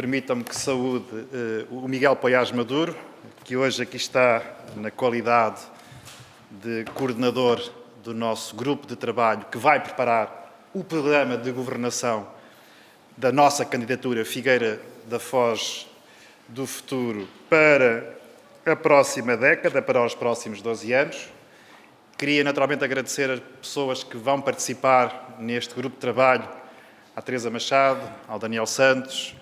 permitam-me que saúde o Miguel Poiás Maduro, que hoje aqui está na qualidade de coordenador do nosso grupo de trabalho que vai preparar o programa de governação da nossa candidatura Figueira da Foz do Futuro para a próxima década, para os próximos 12 anos. Queria naturalmente agradecer as pessoas que vão participar neste grupo de trabalho, à Teresa Machado, ao Daniel Santos,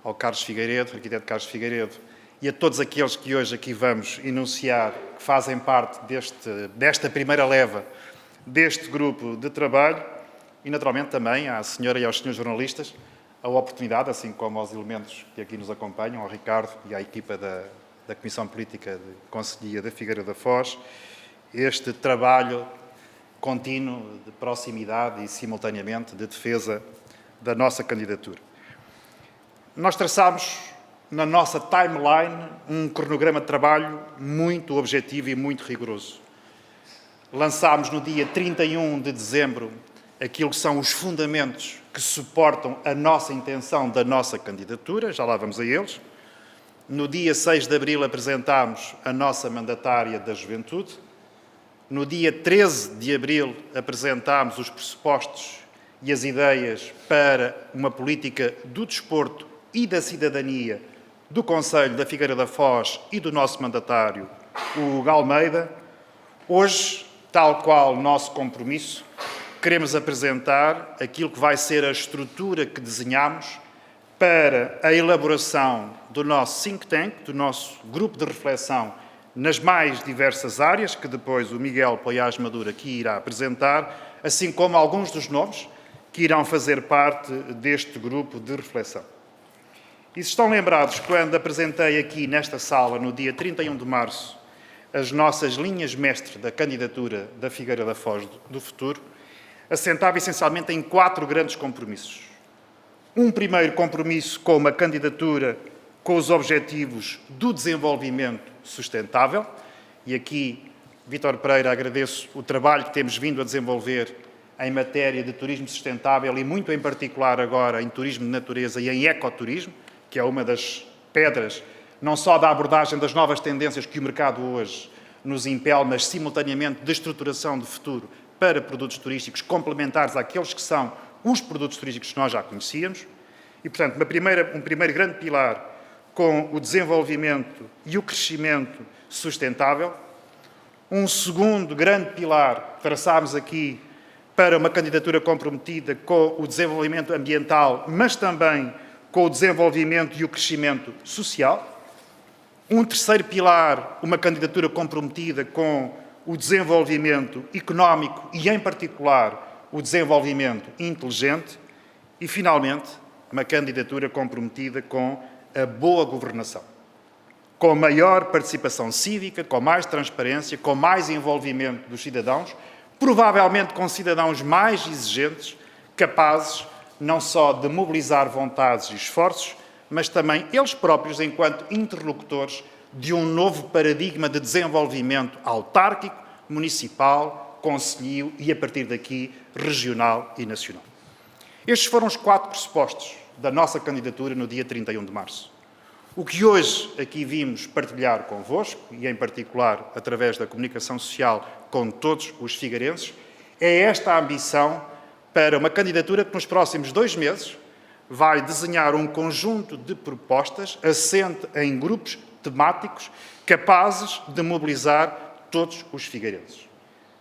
ao Carlos Figueiredo, arquiteto Carlos Figueiredo, e a todos aqueles que hoje aqui vamos enunciar, que fazem parte desta primeira leva deste grupo de trabalho, e naturalmente também à senhora e aos senhores jornalistas a oportunidade, assim como aos elementos que aqui nos acompanham, ao Ricardo e à equipa da Comissão Política de Conselhia da Figueira da Foz, este trabalho contínuo de proximidade e, simultaneamente, de defesa da nossa candidatura. Nós traçámos, na nossa timeline, um cronograma de trabalho muito objetivo e muito rigoroso. Lançámos no dia 31 de dezembro aquilo que são os fundamentos que suportam a nossa intenção da nossa candidatura, já lá vamos a eles. No dia 6 de abril apresentámos a nossa mandatária da Juventude. No dia 13 de abril apresentámos os pressupostos e as ideias para uma política do desporto e da cidadania do Conselho da Figueira da Foz e do nosso mandatário, o Hugo Almeida. Hoje, tal qual o nosso compromisso, queremos apresentar aquilo que vai ser a estrutura que desenhamos para a elaboração do nosso think tank, do nosso grupo de reflexão nas mais diversas áreas, que depois o Miguel Poiás Maduro aqui irá apresentar, assim como alguns dos nomes que irão fazer parte deste grupo de reflexão. E se estão lembrados, quando apresentei aqui nesta sala, no dia 31 de março, as nossas linhas mestres da candidatura da Figueira da Foz do Futuro, assentava essencialmente em 4 grandes compromissos. Um primeiro compromisso com uma candidatura com os objetivos do desenvolvimento sustentável, e aqui, Vítor Pereira, agradeço o trabalho que temos vindo a desenvolver em matéria de turismo sustentável e muito em particular agora em turismo de natureza e em ecoturismo, que é uma das pedras, não só da abordagem das novas tendências que o mercado hoje nos impele, mas simultaneamente da estruturação de futuro para produtos turísticos complementares àqueles que são os produtos turísticos que nós já conhecíamos. E, portanto, um primeiro grande pilar com o desenvolvimento e o crescimento sustentável. Um segundo grande pilar que traçámos aqui para uma candidatura comprometida com o desenvolvimento ambiental, mas também com o desenvolvimento e o crescimento social. Um terceiro pilar, uma candidatura comprometida com o desenvolvimento económico e, em particular, o desenvolvimento inteligente. E, finalmente, uma candidatura comprometida com a boa governação, com maior participação cívica, com mais transparência, com mais envolvimento dos cidadãos, provavelmente com cidadãos mais exigentes, capazes não só de mobilizar vontades e esforços, mas também eles próprios enquanto interlocutores de um novo paradigma de desenvolvimento autárquico, municipal, concelhio e, a partir daqui, regional e nacional. Estes foram os 4 pressupostos da nossa candidatura no dia 31 de março. O que hoje aqui vimos partilhar convosco, e em particular através da comunicação social com todos os figueirenses, é esta a ambição para uma candidatura que nos próximos 2 meses vai desenhar um conjunto de propostas assente em grupos temáticos capazes de mobilizar todos os figueirenses.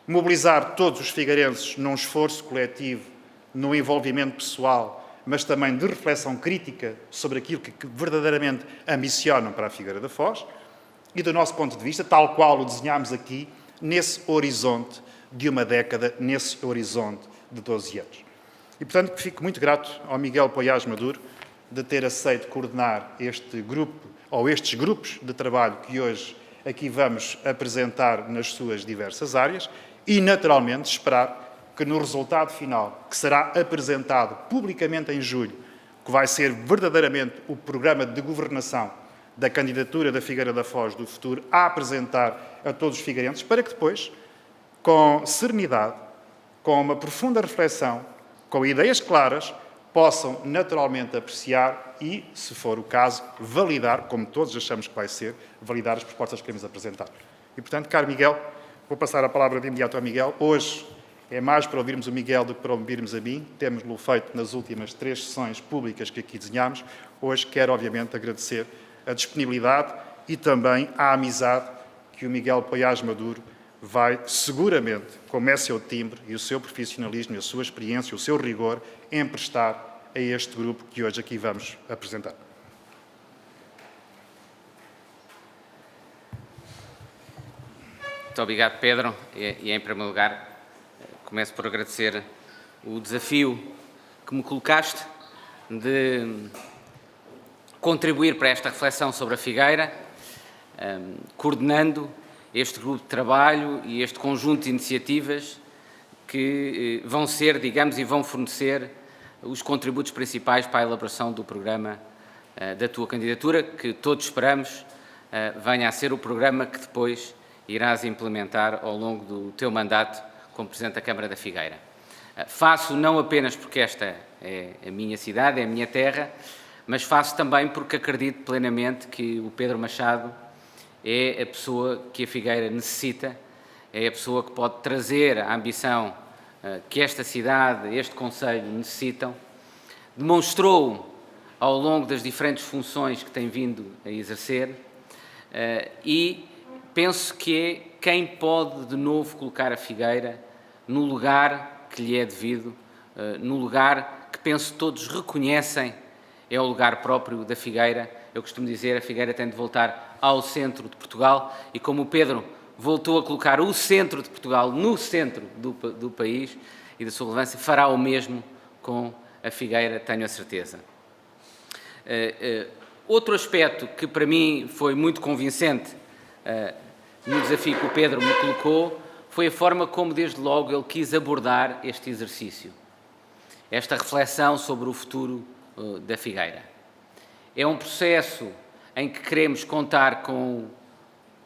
Mobilizar todos os figueirenses num esforço coletivo, no envolvimento pessoal, mas também de reflexão crítica sobre aquilo que verdadeiramente ambicionam para a Figueira da Foz, e do nosso ponto de vista, tal qual o desenhámos aqui, nesse horizonte de uma década, nesse horizonte de 12 anos. E, portanto, fico muito grato ao Miguel Poiás Maduro de ter aceito coordenar este grupo, ou estes grupos de trabalho que hoje aqui vamos apresentar nas suas diversas áreas, e, naturalmente, esperar que no resultado final, que será apresentado publicamente em julho, que vai ser verdadeiramente o programa de governação da candidatura da Figueira da Foz do Futuro, a apresentar a todos os figueirenses, para que depois, com serenidade, com uma profunda reflexão, com ideias claras, possam naturalmente apreciar e, se for o caso, validar, como todos achamos que vai ser, validar as propostas que queremos apresentar. E, portanto, caro Miguel, vou passar a palavra de imediato ao Miguel. Hoje é mais para ouvirmos o Miguel do que para ouvirmos a mim. Temos-lo feito nas últimas 3 sessões públicas que aqui desenhámos. Hoje quero, obviamente, agradecer a disponibilidade e também a amizade que o Miguel Poiás Maduro vai seguramente, como é seu timbre e o seu profissionalismo, e a sua experiência, o seu rigor, emprestar a este grupo que hoje aqui vamos apresentar. Muito obrigado, Pedro. E em primeiro lugar, começo por agradecer o desafio que me colocaste de contribuir para esta reflexão sobre a Figueira, coordenando este grupo de trabalho e este conjunto de iniciativas que vão ser, digamos, e vão fornecer os contributos principais para a elaboração do programa da tua candidatura, que todos esperamos venha a ser o programa que depois irás implementar ao longo do teu mandato como Presidente da Câmara da Figueira. Faço não apenas porque esta é a minha cidade, é a minha terra, mas faço também porque acredito plenamente que o Pedro Machado é a pessoa que a Figueira necessita, é a pessoa que pode trazer a ambição que esta cidade, este concelho necessitam. Demonstrou ao longo das diferentes funções que tem vindo a exercer e penso que é quem pode de novo colocar a Figueira no lugar que lhe é devido, no lugar que penso todos reconhecem é o lugar próprio da Figueira. Eu costumo dizer, a Figueira tem de voltar ao centro de Portugal e como o Pedro voltou a colocar o centro de Portugal no centro do país e da sua relevância, fará o mesmo com a Figueira, tenho a certeza. Outro aspecto que para mim foi muito convincente no desafio que o Pedro me colocou foi a forma como desde logo ele quis abordar este exercício, esta reflexão sobre o futuro da Figueira. É um processo em que queremos contar com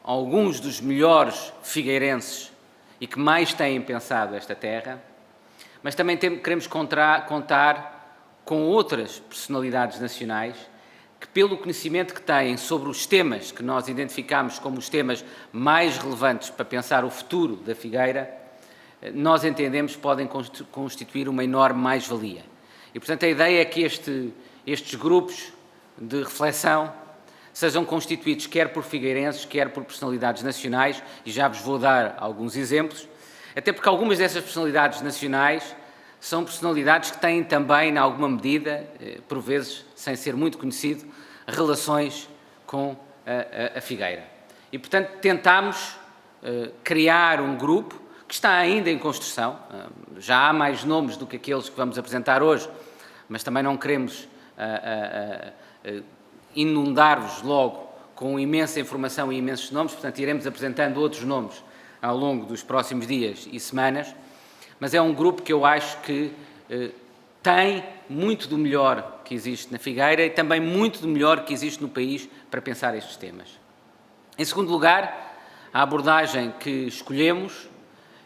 alguns dos melhores figueirenses e que mais têm pensado esta terra, mas também queremos contar com outras personalidades nacionais que, pelo conhecimento que têm sobre os temas que nós identificamos como os temas mais relevantes para pensar o futuro da Figueira, nós entendemos que podem constituir uma enorme mais-valia. E, portanto, a ideia é que estes grupos de reflexão sejam constituídos quer por figueirenses, quer por personalidades nacionais, e já vos vou dar alguns exemplos, até porque algumas dessas personalidades nacionais são personalidades que têm também, em alguma medida, por vezes, sem ser muito conhecido, relações com a Figueira. E, portanto, tentámos criar um grupo que está ainda em construção, já há mais nomes do que aqueles que vamos apresentar hoje, mas também não queremos inundar-vos logo com imensa informação e imensos nomes, portanto, iremos apresentando outros nomes ao longo dos próximos dias e semanas, mas é um grupo que eu acho que tem muito do melhor que existe na Figueira e também muito do melhor que existe no país para pensar estes temas. Em segundo lugar, a abordagem que escolhemos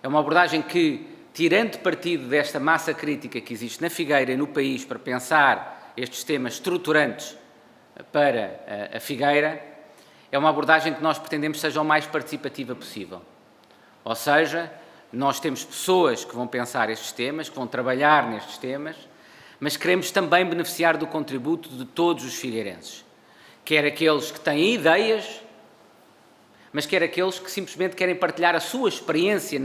é uma abordagem que, tirando partido desta massa crítica que existe na Figueira e no país para pensar estes temas estruturantes para a Figueira, é uma abordagem que nós pretendemos seja o mais participativa possível. Ou seja, nós temos pessoas que vão pensar estes temas, que vão trabalhar nestes temas, mas queremos também beneficiar do contributo de todos os figueirenses, quer aqueles que têm ideias, mas quer aqueles que simplesmente querem partilhar a sua experiência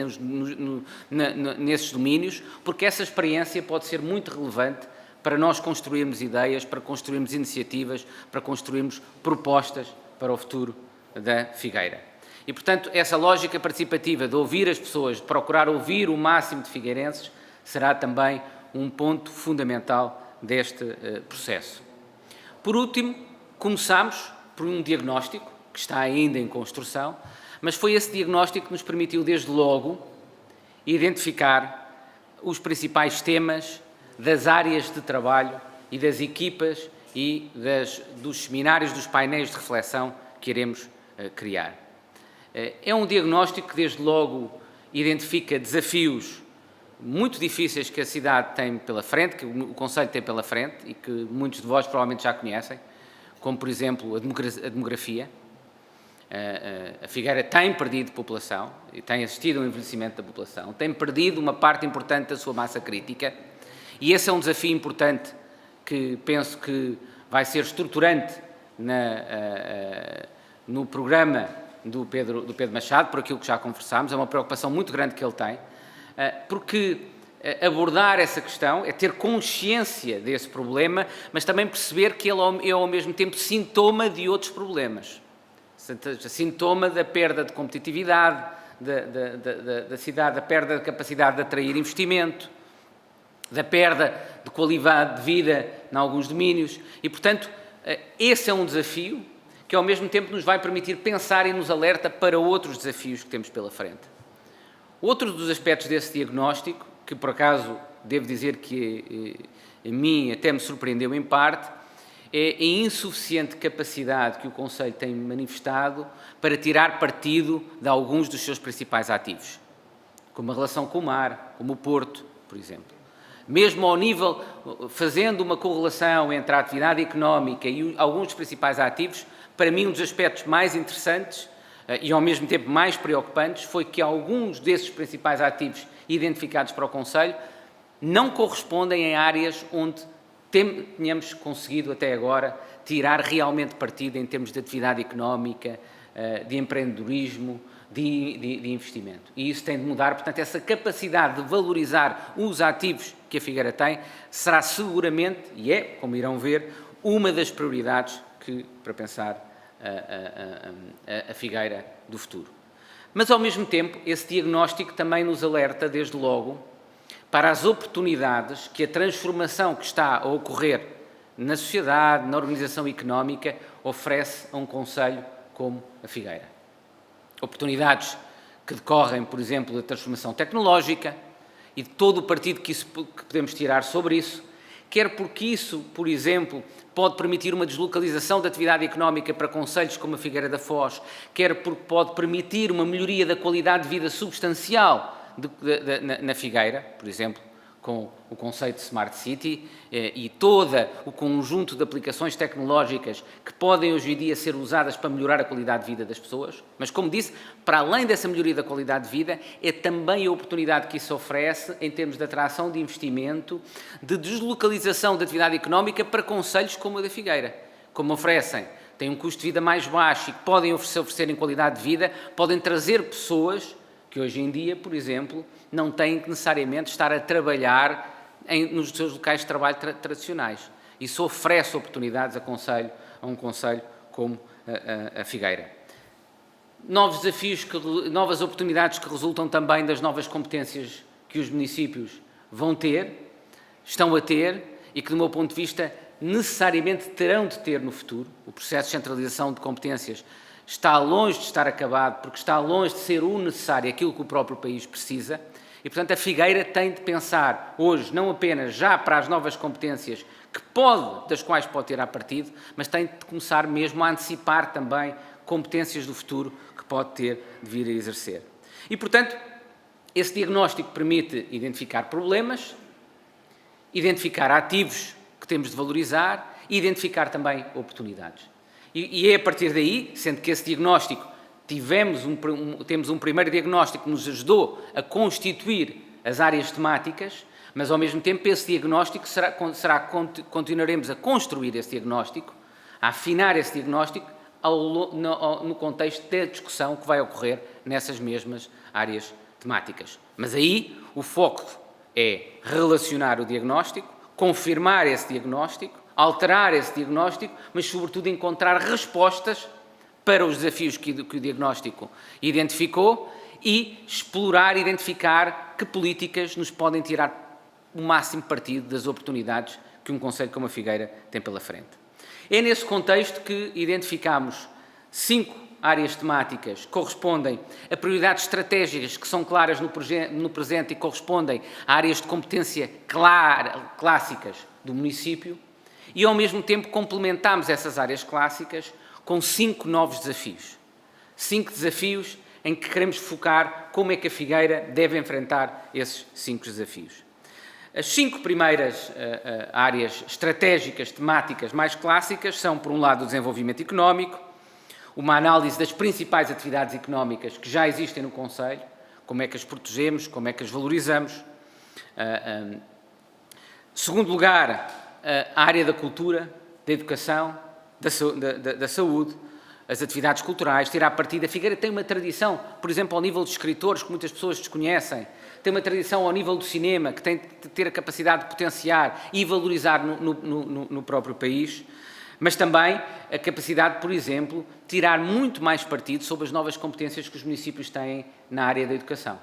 nesses domínios, porque essa experiência pode ser muito relevante para nós construirmos ideias, para construirmos iniciativas, para construirmos propostas para o futuro da Figueira. E, portanto, essa lógica participativa de ouvir as pessoas, de procurar ouvir o máximo de figueirenses, será também um ponto fundamental deste processo. Por último, começamos por um diagnóstico, que está ainda em construção, mas foi esse diagnóstico que nos permitiu, desde logo, identificar os principais temas das áreas de trabalho e das equipas e dos seminários, dos painéis de reflexão que iremos criar. É um diagnóstico que, desde logo, identifica desafios muito difíceis que a cidade tem pela frente, que o Conselho tem pela frente e que muitos de vós provavelmente já conhecem, como, por exemplo, a demografia. A Figueira tem perdido população e tem assistido ao envelhecimento da população, tem perdido uma parte importante da sua massa crítica e esse é um desafio importante que penso que vai ser estruturante no programa do Pedro Machado, por aquilo que já conversámos, é uma preocupação muito grande que ele tem, porque abordar essa questão é ter consciência desse problema, mas também perceber que ele é ao mesmo tempo sintoma de outros problemas. Sintoma da perda de competitividade da cidade, da perda de capacidade de atrair investimento, da perda de qualidade de vida em alguns domínios e, portanto, esse é um desafio que ao mesmo tempo nos vai permitir pensar e nos alerta para outros desafios que temos pela frente. Outro dos aspectos desse diagnóstico, que por acaso devo dizer que a mim até me surpreendeu em parte, é a insuficiente capacidade que o Conselho tem manifestado para tirar partido de alguns dos seus principais ativos, como a relação com o mar, como o Porto, por exemplo. Mesmo ao nível, fazendo uma correlação entre a atividade económica e alguns dos principais ativos, para mim um dos aspectos mais interessantes e ao mesmo tempo mais preocupantes foi que alguns desses principais ativos identificados para o Conselho não correspondem a áreas onde tínhamos conseguido até agora tirar realmente partido em termos de atividade económica, de empreendedorismo, de investimento. E isso tem de mudar, portanto, essa capacidade de valorizar os ativos que a Figueira tem será seguramente, e é, como irão ver, uma das prioridades para pensar a Figueira do futuro. Mas, ao mesmo tempo, esse diagnóstico também nos alerta, desde logo, para as oportunidades que a transformação que está a ocorrer na sociedade, na organização económica, oferece a um concelho como a Figueira. Oportunidades que decorrem, por exemplo, da transformação tecnológica e de todo o partido que podemos tirar sobre isso, quer porque isso, por exemplo, pode permitir uma deslocalização da atividade económica para concelhos como a Figueira da Foz, quer porque pode permitir uma melhoria da qualidade de vida substancial na Figueira, por exemplo, com o conceito de Smart City e todo o conjunto de aplicações tecnológicas que podem hoje em dia ser usadas para melhorar a qualidade de vida das pessoas, mas, como disse, para além dessa melhoria da qualidade de vida, é também a oportunidade que isso oferece em termos de atração de investimento, de deslocalização da atividade económica para concelhos como a da Figueira, como oferecem, têm um custo de vida mais baixo e que podem oferecerem qualidade de vida, podem trazer pessoas que hoje em dia, por exemplo, não têm que necessariamente estar a trabalhar nos seus locais de trabalho tradicionais. Isso oferece oportunidades a um concelho como a Figueira. Novos desafios, novas oportunidades que resultam também das novas competências que os municípios vão ter, estão a ter e que, do meu ponto de vista, necessariamente terão de ter no futuro. O processo de centralização de competências está longe de estar acabado, porque está longe de ser o necessário, aquilo que o próprio país precisa, e, portanto, a Figueira tem de pensar hoje, não apenas já para as novas competências das quais pode tirar partido, mas tem de começar mesmo a antecipar também competências do futuro que pode ter de vir a exercer. E, portanto, esse diagnóstico permite identificar problemas, identificar ativos que temos de valorizar e identificar também oportunidades. E é a partir daí, sendo que esse diagnóstico, temos um primeiro diagnóstico que nos ajudou a constituir as áreas temáticas, mas ao mesmo tempo esse diagnóstico continuaremos a construir esse diagnóstico, a afinar esse diagnóstico no contexto da discussão que vai ocorrer nessas mesmas áreas temáticas. Mas aí o foco é relacionar o diagnóstico, confirmar esse diagnóstico, alterar esse diagnóstico, mas, sobretudo, encontrar respostas para os desafios que o diagnóstico identificou e explorar, identificar que políticas nos podem tirar o máximo partido das oportunidades que um concelho como a Figueira tem pela frente. É nesse contexto que identificamos 5 áreas temáticas que correspondem a prioridades estratégicas que são claras no presente e correspondem a áreas de competência clássicas do município, e, ao mesmo tempo, complementamos essas áreas clássicas com 5 novos desafios. 5 desafios em que queremos focar como é que a Figueira deve enfrentar esses 5 desafios. As 5 primeiras áreas estratégicas, temáticas mais clássicas são, por um lado, o desenvolvimento económico, uma análise das principais atividades económicas que já existem no Conselho, como é que as protegemos, como é que as valorizamos. Segundo lugar, a área da cultura, da educação, da saúde, as atividades culturais, tirar partido. A Figueira tem uma tradição, por exemplo, ao nível dos escritores, que muitas pessoas desconhecem, tem uma tradição ao nível do cinema, que tem de ter a capacidade de potenciar e valorizar no próprio país, mas também a capacidade, por exemplo, de tirar muito mais partido sobre as novas competências que os municípios têm na área da educação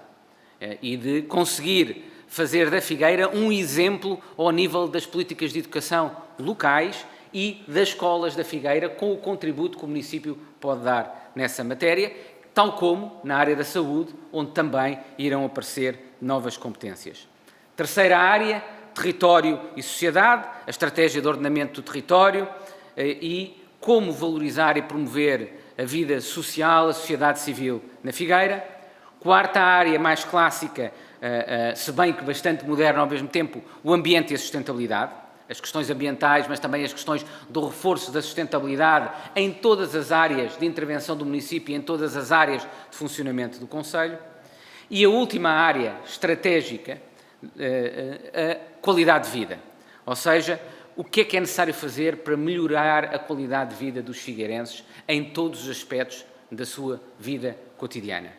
e de conseguir fazer da Figueira um exemplo ao nível das políticas de educação locais e das escolas da Figueira, com o contributo que o município pode dar nessa matéria, tal como na área da saúde, onde também irão aparecer novas competências. Terceira área, território e sociedade, a estratégia de ordenamento do território e como valorizar e promover a vida social, a sociedade civil na Figueira. Quarta área, mais clássica, se bem que bastante moderna ao mesmo tempo, o ambiente e a sustentabilidade. As questões ambientais, mas também as questões do reforço da sustentabilidade em todas as áreas de intervenção do município e em todas as áreas de funcionamento do Conselho. E a última área estratégica, a qualidade de vida. Ou seja, o que é necessário fazer para melhorar a qualidade de vida dos figueirenses em todos os aspectos da sua vida cotidiana.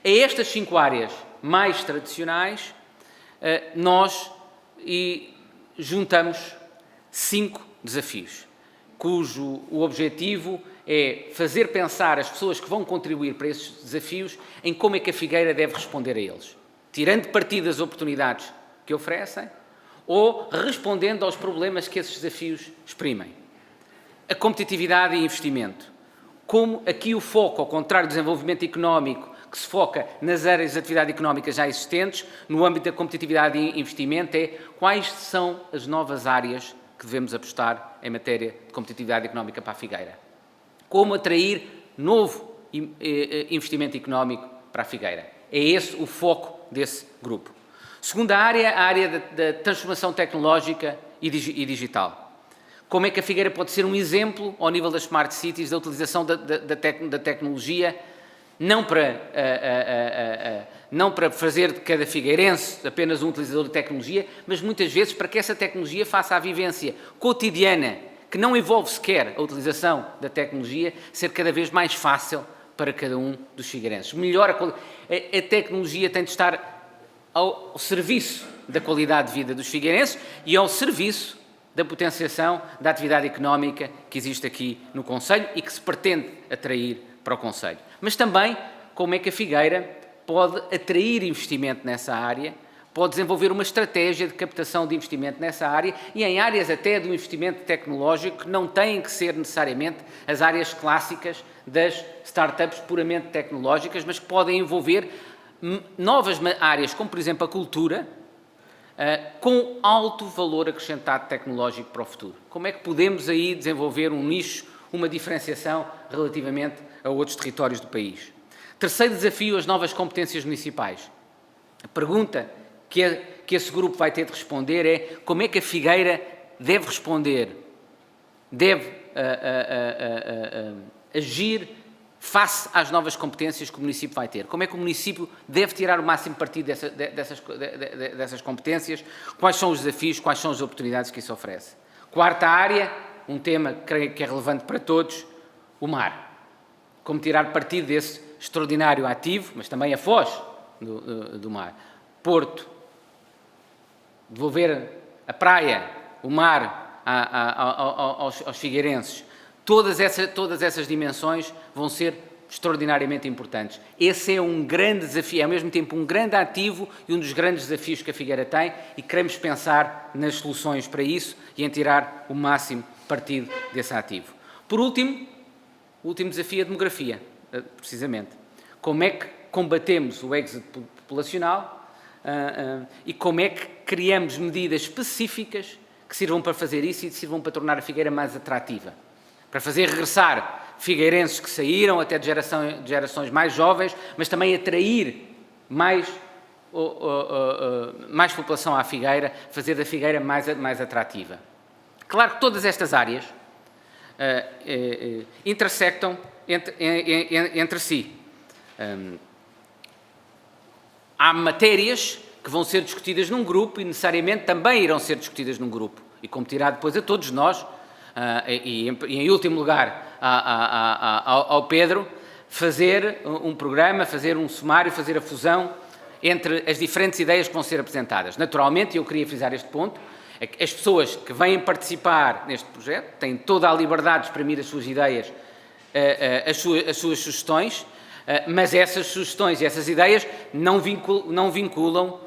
A estas 5 áreas mais tradicionais, nós juntamos 5 desafios, cujo o objetivo é fazer pensar as pessoas que vão contribuir para esses desafios em como é que a Figueira deve responder a eles, tirando partido das oportunidades que oferecem ou respondendo aos problemas que esses desafios exprimem. A competitividade e investimento. Como aqui o foco, ao contrário do desenvolvimento económico, que se foca nas áreas de atividade económica já existentes, no âmbito da competitividade e investimento, é quais são as novas áreas que devemos apostar em matéria de competitividade económica para a Figueira. Como atrair novo investimento económico para a Figueira. É esse o foco desse grupo. Segunda área, a área da transformação tecnológica e digital. Como é que a Figueira pode ser um exemplo, ao nível das Smart Cities, da utilização da tecnologia, não para fazer de cada figueirense apenas um utilizador de tecnologia, mas muitas vezes para que essa tecnologia faça a vivência cotidiana, que não envolve sequer a utilização da tecnologia, ser cada vez mais fácil para cada um dos figueirenses. A tecnologia tem de estar ao serviço da qualidade de vida dos figueirenses e ao serviço da potenciação da atividade económica que existe aqui no Conselho e que se pretende atrair para o Conselho. Mas também como é que a Figueira pode atrair investimento nessa área, pode desenvolver uma estratégia de captação de investimento nessa área e em áreas até do investimento tecnológico que não têm que ser necessariamente as áreas clássicas das startups puramente tecnológicas, mas que podem envolver novas áreas, como por exemplo a cultura, com alto valor acrescentado tecnológico para o futuro. Como é que podemos aí desenvolver um nicho, uma diferenciação relativamente a outros territórios do país? Terceiro desafio, as novas competências municipais. A pergunta que esse grupo vai ter de responder é como é que a Figueira deve responder, deve agir face às novas competências que o município vai ter. Como é que o município deve tirar o máximo partido dessas competências? Quais são os desafios, quais são as oportunidades que isso oferece? Quarta área, um tema que creio que é relevante para todos, o mar. Como tirar partido desse extraordinário ativo, mas também a foz do mar. Porto, devolver a praia, o mar aos figueirenses. Todas essas dimensões vão ser extraordinariamente importantes. Esse é um grande desafio, é ao mesmo tempo um grande ativo e um dos grandes desafios que a Figueira tem e queremos pensar nas soluções para isso e em tirar o máximo partido desse ativo. Por último, o último desafio é a demografia, precisamente. Como é que combatemos o êxodo populacional e como é que criamos medidas específicas que sirvam para fazer isso e sirvam para tornar a Figueira mais atrativa. Para fazer regressar figueirenses que saíram, até de gerações mais jovens, mas também atrair mais população à Figueira, fazer da Figueira mais atrativa. Claro que todas estas áreas intersectam entre si. Há matérias que vão ser discutidas num grupo e necessariamente também irão ser discutidas num grupo e competirá depois a todos nós e em último lugar ao Pedro fazer um programa, fazer um sumário, fazer a fusão entre as diferentes ideias que vão ser apresentadas. Naturalmente, eu queria frisar este ponto, as pessoas que vêm participar neste projeto têm toda a liberdade de exprimir as suas ideias, as suas sugestões, mas essas sugestões e essas ideias não vinculam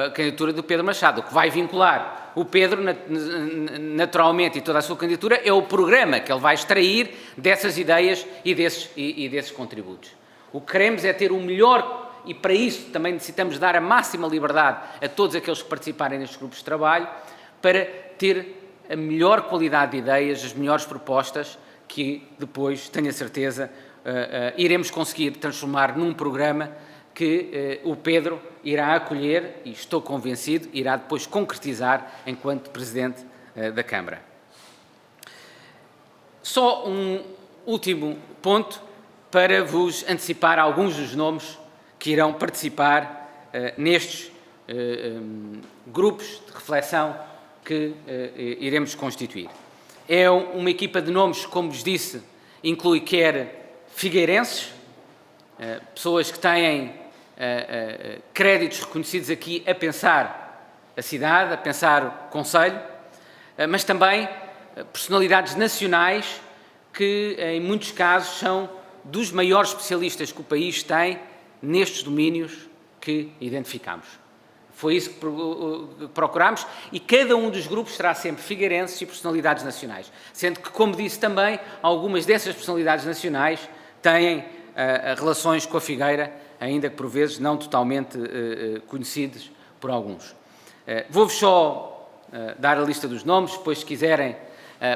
a candidatura do Pedro Machado. O que vai vincular o Pedro, naturalmente, e toda a sua candidatura, é o programa que ele vai extrair dessas ideias e desses contributos. O que queremos é ter o melhor, e para isso também necessitamos dar a máxima liberdade a todos aqueles que participarem nestes grupos de trabalho, para ter a melhor qualidade de ideias, as melhores propostas, que depois, tenho a certeza, iremos conseguir transformar num programa que o Pedro irá acolher e, estou convencido, irá depois concretizar enquanto Presidente da Câmara. Só um último ponto para vos antecipar alguns dos nomes que irão participar nestes grupos de reflexão que iremos constituir. É uma equipa de nomes, como vos disse, inclui quer figueirenses, pessoas que têm créditos reconhecidos aqui a pensar a cidade, a pensar o concelho, mas também personalidades nacionais que, em muitos casos, são dos maiores especialistas que o país tem nestes domínios que identificamos. Foi isso que procurámos e cada um dos grupos será sempre figueirenses e personalidades nacionais, sendo que, como disse também, algumas dessas personalidades nacionais têm relações com a Figueira, ainda que por vezes não totalmente conhecidas por alguns. Vou-vos só dar a lista dos nomes, depois se quiserem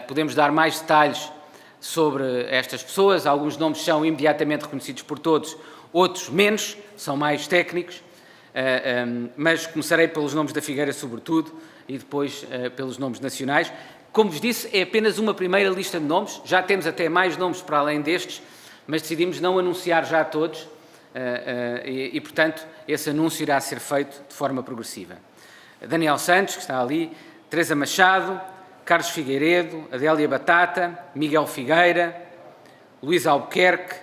podemos dar mais detalhes sobre estas pessoas. Alguns nomes são imediatamente reconhecidos por todos, outros menos, são mais técnicos, mas começarei pelos nomes da Figueira sobretudo e depois pelos nomes nacionais. Como vos disse, é apenas uma primeira lista de nomes, já temos até mais nomes para além destes, mas decidimos não anunciar já todos e, portanto, esse anúncio irá ser feito de forma progressiva. Daniel Santos, que está ali, Teresa Machado, Carlos Figueiredo, Adélia Batata, Miguel Figueira, Luís Albuquerque,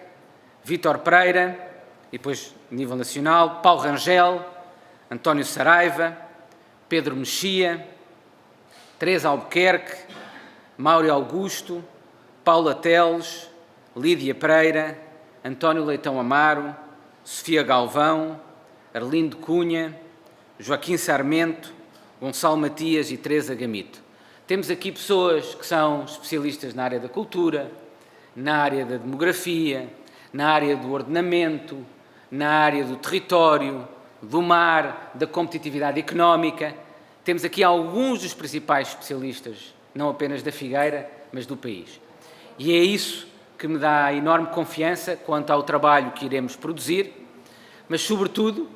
Vítor Pereira, e depois, a nível nacional, Paulo Rangel, António Saraiva, Pedro Mexia, Teresa Albuquerque, Mauro Augusto, Paula Teles, Lídia Pereira, António Leitão Amaro, Sofia Galvão, Arlindo Cunha, Joaquim Sarmento, Gonçalo Matias e Teresa Gamito. Temos aqui pessoas que são especialistas na área da cultura, na área da demografia, na área do ordenamento, na área do território, do mar, da competitividade económica. Temos aqui alguns dos principais especialistas, não apenas da Figueira, mas do país. E é isso que me dá enorme confiança quanto ao trabalho que iremos produzir, mas, sobretudo,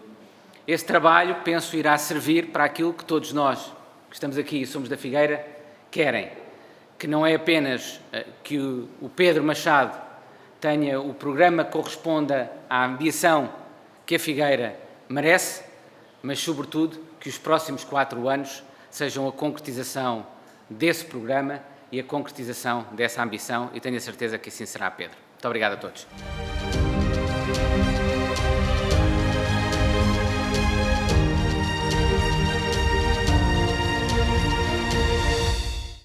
esse trabalho, penso, irá servir para aquilo que todos nós que estamos aqui e somos da Figueira querem, que não é apenas que o Pedro Machado tenha o programa que corresponda à ambição que a Figueira merece, mas, sobretudo, que os próximos 4 anos sejam a concretização desse programa e a concretização dessa ambição, e tenho a certeza que assim será, Pedro. Muito obrigado a todos.